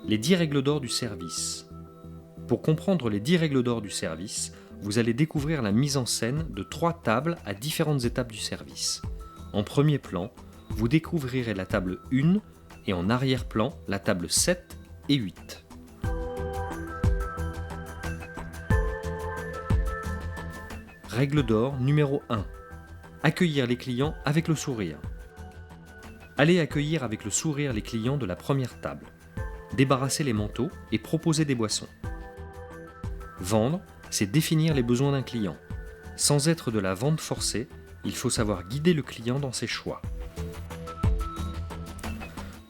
Les 10 règles d'or du service. Pour comprendre les 10 règles d'or du service, vous allez découvrir la mise en scène de 3 tables à différentes étapes du service. En premier plan, vous découvrirez la table 1 et en arrière-plan, la table 7 et 8. Règle d'or numéro 1. Accueillir les clients avec le sourire. Allez accueillir avec le sourire les clients de la première table. Débarrasser les manteaux et proposer des boissons. Vendre, c'est définir les besoins d'un client. Sans être de la vente forcée, il faut savoir guider le client dans ses choix.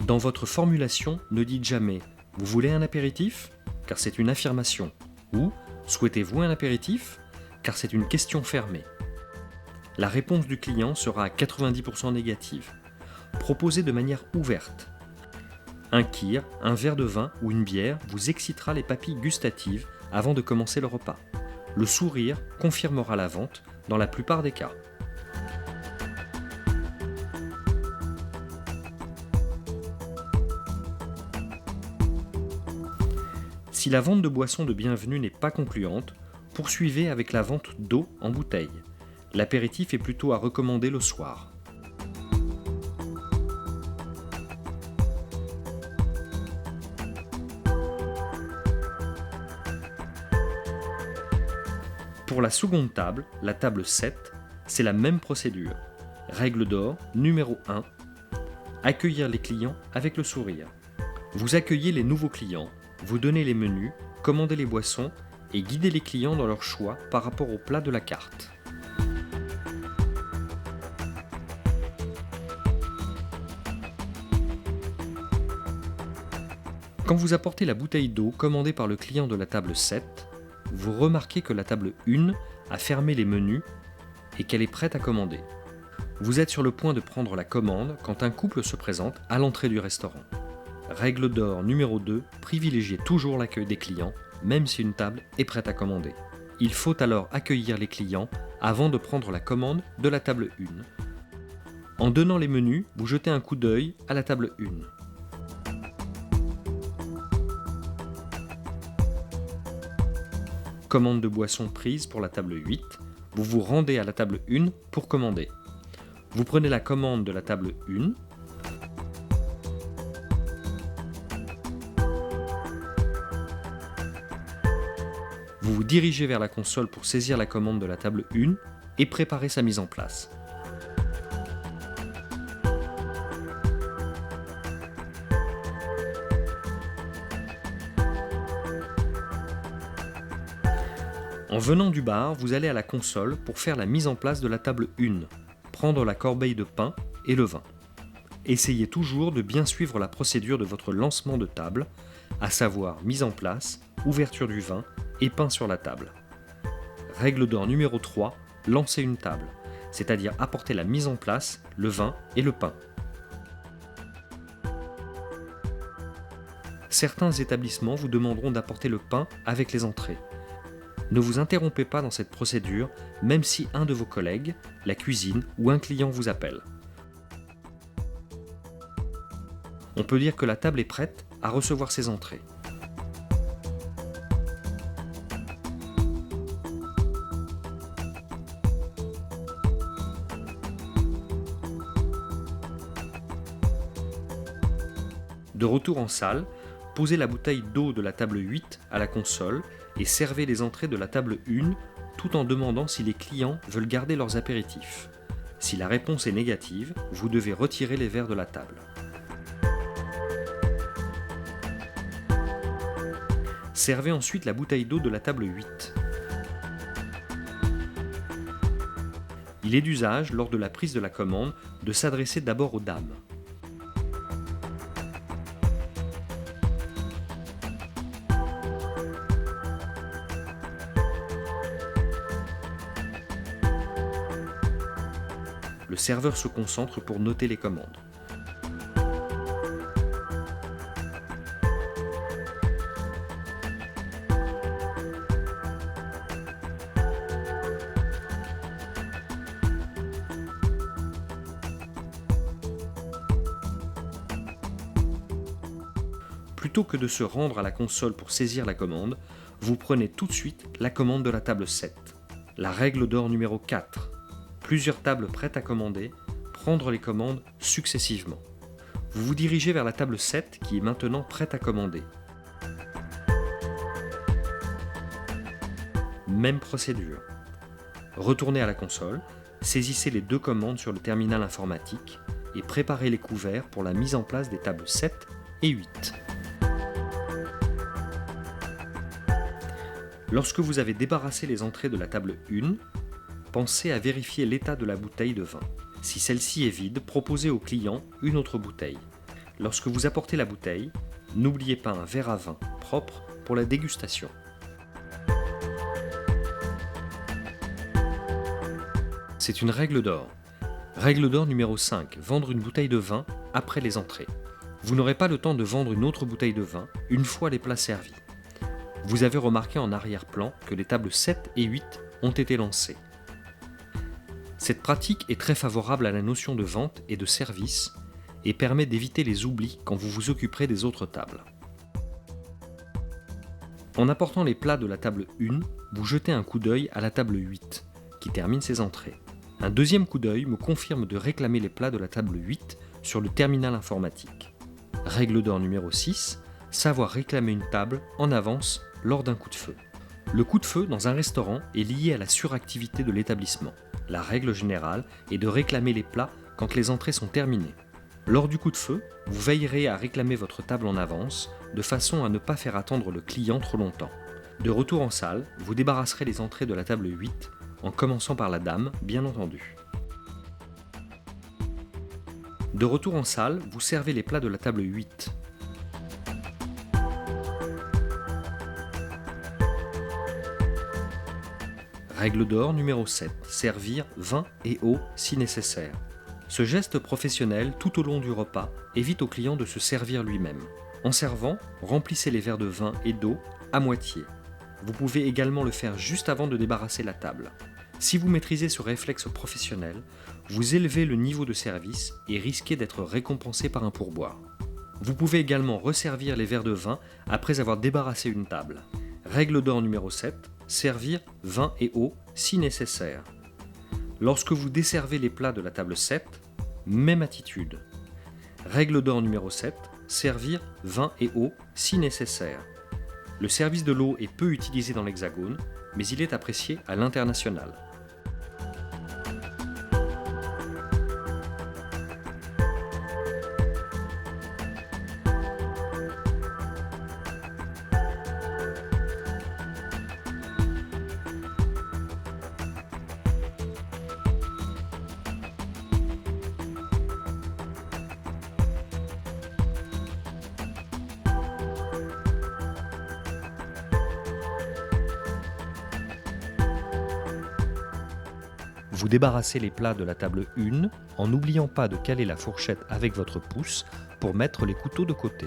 Dans votre formulation, ne dites jamais « Vous voulez un apéritif ?» car c'est une affirmation, ou « Souhaitez-vous un apéritif ?» car c'est une question fermée. La réponse du client sera à 90% négative. Proposez de manière ouverte. Un kir, un verre de vin ou une bière vous excitera les papilles gustatives avant de commencer le repas. Le sourire confirmera la vente dans la plupart des cas. Si la vente de boissons de bienvenue n'est pas concluante, poursuivez avec la vente d'eau en bouteille. L'apéritif est plutôt à recommander le soir. Pour la seconde table, la table 7, c'est la même procédure. Règle d'or numéro 1. Accueillir les clients avec le sourire. Vous accueillez les nouveaux clients, vous donnez les menus, commandez les boissons et guidez les clients dans leur choix par rapport au plat de la carte. Quand vous apportez la bouteille d'eau commandée par le client de la table 7, vous remarquez que la table 1 a fermé les menus et qu'elle est prête à commander. Vous êtes sur le point de prendre la commande quand un couple se présente à l'entrée du restaurant. Règle d'or numéro 2, privilégiez toujours l'accueil des clients, même si une table est prête à commander. Il faut alors accueillir les clients avant de prendre la commande de la table 1. En donnant les menus, vous jetez un coup d'œil à la table 1. Commande de boisson prise pour la table 8, vous vous rendez à la table 1 pour commander. Vous prenez la commande de la table 1, vous vous dirigez vers la console pour saisir la commande de la table 1 et préparer sa mise en place. En venant du bar, vous allez à la console pour faire la mise en place de la table 1, prendre la corbeille de pain et le vin. Essayez toujours de bien suivre la procédure de votre lancement de table, à savoir mise en place, ouverture du vin et pain sur la table. Règle d'or numéro 3, lancer une table, c'est-à-dire apporter la mise en place, le vin et le pain. Certains établissements vous demanderont d'apporter le pain avec les entrées. Ne vous interrompez pas dans cette procédure, même si un de vos collègues, la cuisine ou un client vous appelle. On peut dire que la table est prête à recevoir ses entrées. De retour en salle, posez la bouteille d'eau de la table 8 à la console et servez les entrées de la table 1 tout en demandant si les clients veulent garder leurs apéritifs. Si la réponse est négative, vous devez retirer les verres de la table. Servez ensuite la bouteille d'eau de la table 8. Il est d'usage, lors de la prise de la commande, de s'adresser d'abord aux dames. Le serveur se concentre pour noter les commandes. Plutôt que de se rendre à la console pour saisir la commande, vous prenez tout de suite la commande de la table 7. La règle d'or numéro 4. Plusieurs tables prêtes à commander, prendre les commandes successivement. Vous vous dirigez vers la table 7 qui est maintenant prête à commander. Même procédure. Retournez à la console, saisissez les 2 commandes sur le terminal informatique et préparez les couverts pour la mise en place des tables 7 et 8. Lorsque vous avez débarrassé les entrées de la table 1, pensez à vérifier l'état de la bouteille de vin. Si celle-ci est vide, proposez au client une autre bouteille. Lorsque vous apportez la bouteille, n'oubliez pas un verre à vin propre pour la dégustation. C'est une règle d'or. Règle d'or numéro 5. Vendre une bouteille de vin après les entrées. Vous n'aurez pas le temps de vendre une autre bouteille de vin une fois les plats servis. Vous avez remarqué en arrière-plan que les tables 7 et 8 ont été lancées. Cette pratique est très favorable à la notion de vente et de service et permet d'éviter les oublis quand vous vous occuperez des autres tables. En apportant les plats de la table 1, vous jetez un coup d'œil à la table 8, qui termine ses entrées. Un deuxième coup d'œil me confirme de réclamer les plats de la table 8 sur le terminal informatique. Règle d'or numéro 6, savoir réclamer une table en avance lors d'un coup de feu. Le coup de feu dans un restaurant est lié à la suractivité de l'établissement. La règle générale est de réclamer les plats quand les entrées sont terminées. Lors du coup de feu, vous veillerez à réclamer votre table en avance, de façon à ne pas faire attendre le client trop longtemps. De retour en salle, vous débarrasserez les entrées de la table 8, en commençant par la dame, bien entendu. De retour en salle, vous servez les plats de la table 8. Règle d'or numéro 7. Servir vin et eau si nécessaire. Ce geste professionnel tout au long du repas évite au client de se servir lui-même. En servant, remplissez les verres de vin et d'eau à moitié. Vous pouvez également le faire juste avant de débarrasser la table. Si vous maîtrisez ce réflexe professionnel, vous élevez le niveau de service et risquez d'être récompensé par un pourboire. Vous pouvez également resservir les verres de vin après avoir débarrassé une table. Règle d'or numéro 7. Servir vin et eau si nécessaire. Lorsque vous desservez les plats de la table 7, même attitude. Règle d'or numéro 7. Servir vin et eau si nécessaire. Le service de l'eau est peu utilisé dans l'Hexagone, mais il est apprécié à l'international. Vous débarrassez les plats de la table 1 en n'oubliant pas de caler la fourchette avec votre pouce pour mettre les couteaux de côté.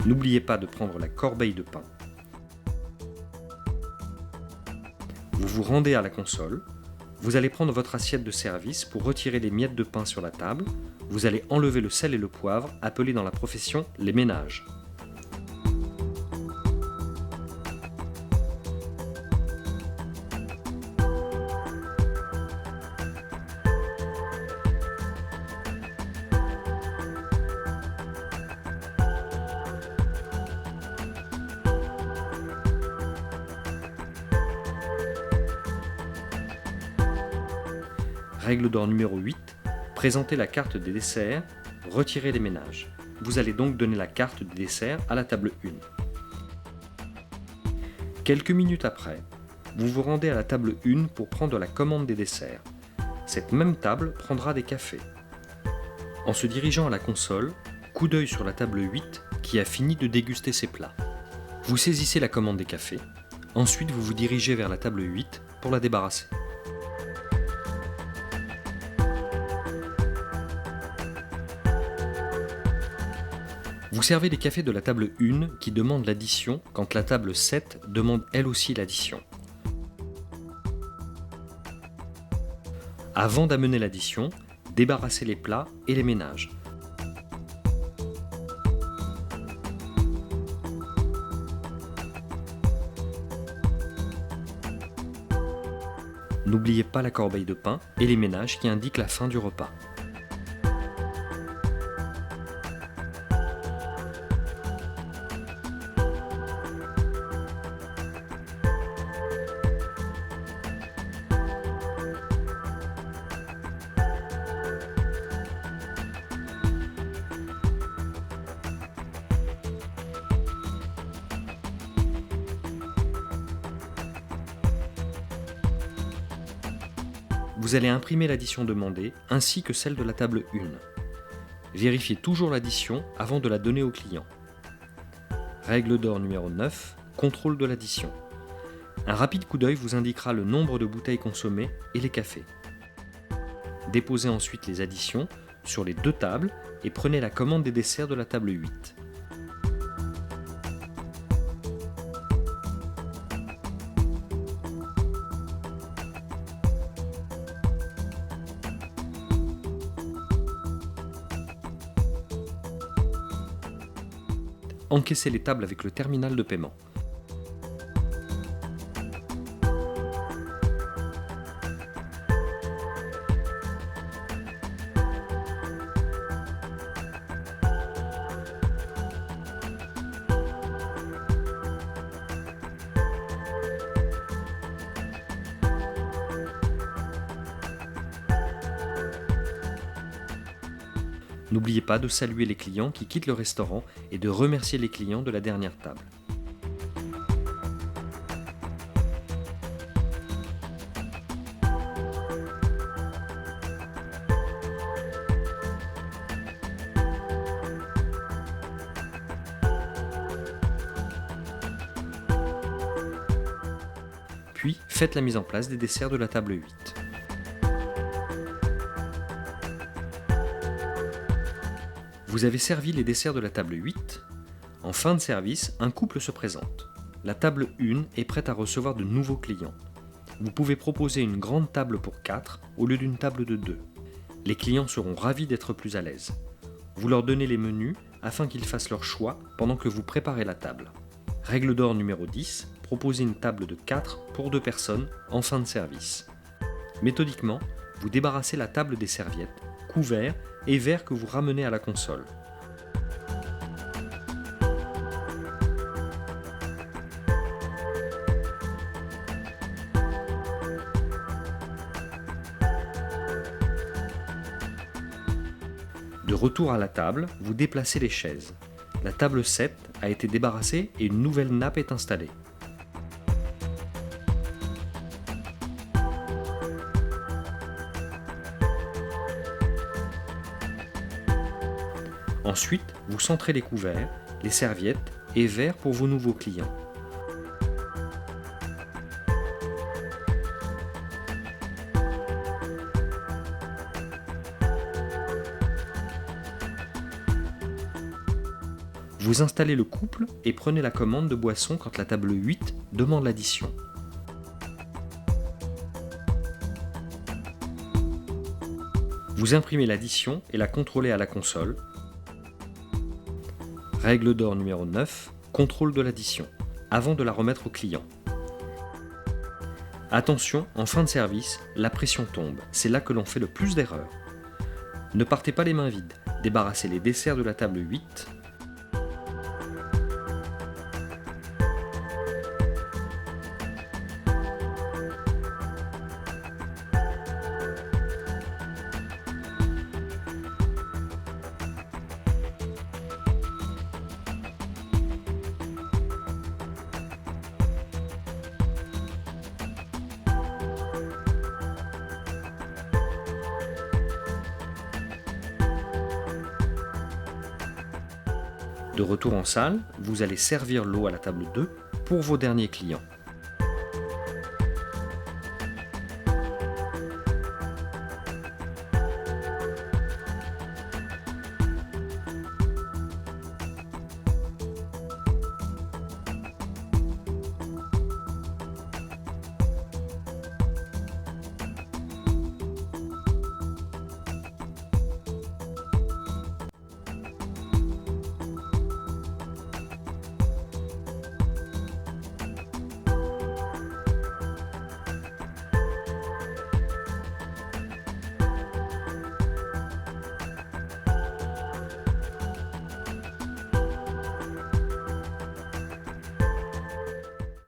N'oubliez pas de prendre la corbeille de pain. Vous vous rendez à la console. Vous allez prendre votre assiette de service pour retirer les miettes de pain sur la table. Vous allez enlever le sel et le poivre, appelés dans la profession les ménages. Règle d'or numéro 8, présentez la carte des desserts, retirez les ménages. Vous allez donc donner la carte des desserts à la table 1. Quelques minutes après, vous vous rendez à la table 1 pour prendre la commande des desserts. Cette même table prendra des cafés. En se dirigeant à la console, coup d'œil sur la table 8 qui a fini de déguster ses plats. Vous saisissez la commande des cafés, ensuite vous vous dirigez vers la table 8 pour la débarrasser. Vous servez les cafés de la table 1 qui demande l'addition quand la table 7 demande elle aussi l'addition. Avant d'amener l'addition, débarrassez les plats et les ménages. N'oubliez pas la corbeille de pain et les ménages qui indiquent la fin du repas. Vous allez imprimer l'addition demandée ainsi que celle de la table 1. Vérifiez toujours l'addition avant de la donner au client. Règle d'or numéro 9, contrôle de l'addition. Un rapide coup d'œil vous indiquera le nombre de bouteilles consommées et les cafés. Déposez ensuite les additions sur les 2 tables et prenez la commande des desserts de la table 8. Encaissez les tables avec le terminal de paiement. N'oubliez pas de saluer les clients qui quittent le restaurant et de remercier les clients de la dernière table. Puis, faites la mise en place des desserts de la table 8. Vous avez servi les desserts de la table 8. En fin de service, un couple se présente. La table 1 est prête à recevoir de nouveaux clients. Vous pouvez proposer une grande table pour 4 au lieu d'une table de 2. Les clients seront ravis d'être plus à l'aise. Vous leur donnez les menus afin qu'ils fassent leur choix pendant que vous préparez la table. Règle d'or numéro 10, proposez une table de 4 pour 2 personnes en fin de service. Méthodiquement, vous débarrassez la table des serviettes, couverts et verres que vous ramenez à la console. De retour à la table, vous déplacez les chaises. La table 7 a été débarrassée et une nouvelle nappe est installée. Ensuite, vous centrez les couverts, les serviettes et verres pour vos nouveaux clients. Vous installez le couple et prenez la commande de boisson quand la table 8 demande l'addition. Vous imprimez l'addition et la contrôlez à la console. Règle d'or numéro 9, contrôle de l'addition, avant de la remettre au client. Attention, en fin de service, la pression tombe, c'est là que l'on fait le plus d'erreurs. Ne partez pas les mains vides, débarrassez les desserts de la table 8. De retour en salle, vous allez servir l'eau à la table 2 pour vos derniers clients.